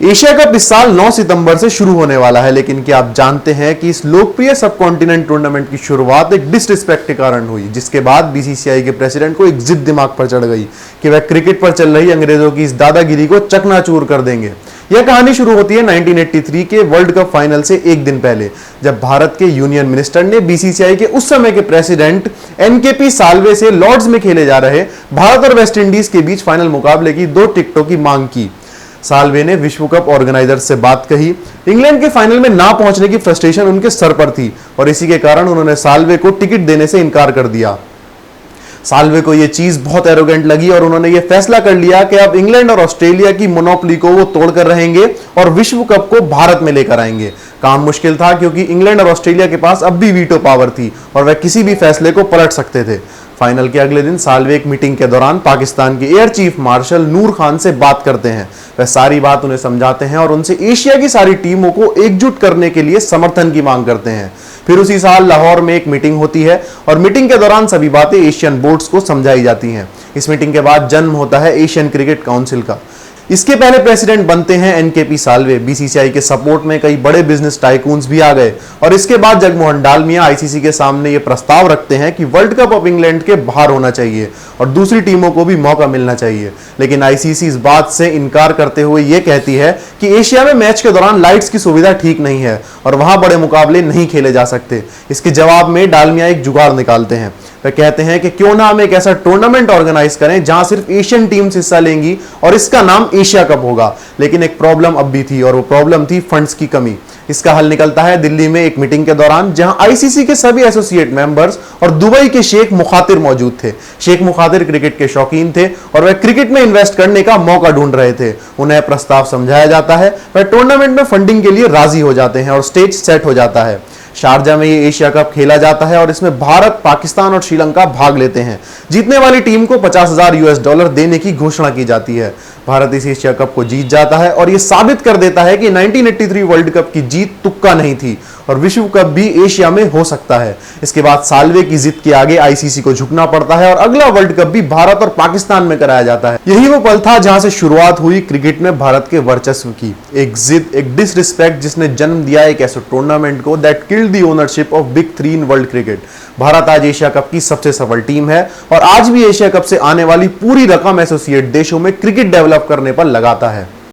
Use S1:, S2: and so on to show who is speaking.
S1: Asia cup इस साल 9 सितंबर से शुरू होने वाला है, लेकिन क्या आप जानते हैं कि इस लोकप्रिय सब कॉन्टिनेंट टूर्नामेंट की शुरुआत एक डिसरिस्पेक्ट के कारण हुई, जिसके बाद बीसीसीआई के प्रेसिडेंट को एक जिद दिमाग पर चढ़ गई कि वह क्रिकेट पर चल रही अंग्रेजों की इस दादागिरी को चकनाचूर कर देंगे। यह कहानी शुरू होती है 1983 के वर्ल्ड कप फाइनल से एक दिन पहले, जब भारत के यूनियन मिनिस्टर ने बीसीसीआई के उस समय के प्रेसिडेंट एनकेपी साल्वे से लॉर्ड्स में खेले जा रहे भारत और वेस्ट इंडीज के बीच फाइनल मुकाबले की 2 टिकटों की मांग की। साल्वे ने विश्व कप ऑर्गेनाइजर से बात कही। इंग्लैंड के फाइनल में ना पहुंचने की फ्रस्ट्रेशन उनके सर पर थी और इसी के कारण उन्होंने साल्वे को टिकट देने से इनकार कर दिया। साल्वे को यह चीज बहुत एरोगेंट लगी और उन्होंने यह फैसला कर लिया कि अब इंग्लैंड और ऑस्ट्रेलिया की मोनोपोली को वो तोड़कर रहेंगे और विश्व कप को भारत में लेकर आएंगे। काम मुश्किल था क्योंकि इंग्लैंड और ऑस्ट्रेलिया के पास अब भी वीटो पावर थी और वह किसी भी फैसले को पलट सकते थे। फाइनल के अगले दिन साल्वे एक मीटिंग के दौरान पाकिस्तान के एयर चीफ मार्शल नूर खान से बात करते हैं। वह सारी बात उन्हें समझाते हैं और उनसे एशिया की सारी टीमों को एकजुट करने के लिए समर्थन की मांग करते हैं। फिर उसी साल लाहौर में एक मीटिंग होती है और मीटिंग के दौरान सभी बातें एशियन बोर्ड्स को समझाई जाती हैं। इस मीटिंग के बाद जन्म होता है एशियन क्रिकेट काउंसिल का। इसके पहले प्रेसिडेंट बनते हैं एनकेपी साल्वे। बीसीसीआई के सपोर्ट में कई बड़े बिजनेस टाइकून्स भी आ गए और इसके बाद जगमोहन डालमिया आईसीसी के सामने ये प्रस्ताव रखते हैं कि वर्ल्ड कप ऑफ इंग्लैंड के बाहर होना चाहिए और दूसरी टीमों को भी मौका मिलना चाहिए। लेकिन आईसीसी इस बात से इनकार करते हुए ये कहती है कि एशिया में मैच के दौरान लाइट्स की सुविधा ठीक नहीं है और वहां बड़े मुकाबले नहीं खेले जा सकते। इसके जवाब में डालमिया एक जुगाड़ निकालते हैं। वे कहते हैं कि क्यों ना हम एक ऐसा टूर्नामेंट ऑर्गेनाइज करें जहां सिर्फ एशियन टीम्स हिस्सा लेंगी और इसका नाम एशिया कप होगा। लेकिन एक प्रॉब्लम अब भी थी और वो प्रॉब्लम थी फंड्स की कमी। इसका हल निकलता है दिल्ली में एक मीटिंग के दौरान, जहां आईसीसी के सभी एसोसिएट मेंबर्स और दुबई के शेख मुखातिर मौजूद थे। शेख मुखातिर क्रिकेट के शौकीन थे और वह क्रिकेट में इन्वेस्ट करने का मौका ढूंढ रहे थे। उन्हें प्रस्ताव समझाया जाता है, वह टूर्नामेंट में फंडिंग के लिए राजी हो जाते हैं और स्टेज सेट हो जाता है। शारजा में ये एशिया कप खेला जाता है और इसमें भारत, पाकिस्तान और श्रीलंका भाग लेते हैं। जीतने वाली टीम को $50,000 देने की घोषणा की जाती है। भारत इस एशिया कप को जीत जाता है और यह साबित कर देता है कि 1983 वर्ल्ड कप की जीत तुक्का नहीं थी और विश्व कप भी एशिया में हो सकता है। इसके बाद साल्वे की जिद के आगे आईसीसी को झुकना पड़ता है और अगला वर्ल्ड कप भी भारत और पाकिस्तान में कराया जाता है। यही वो पल था जहां से शुरुआत हुई क्रिकेट में भारत के वर्चस्व की। एक जिद, एक डिसरिस्पेक्ट जिसने जन्म दिया एक ऐसे टूर्नामेंट को that killed the ownership of big 3 in world cricket. Bharat आज एशिया कप की सबसे सफल टीम है और आज भी एशिया कप से आने वाली पूरी रकम एसोसिएट देशों में क्रिकेट डेवलप करने पर लगाता है।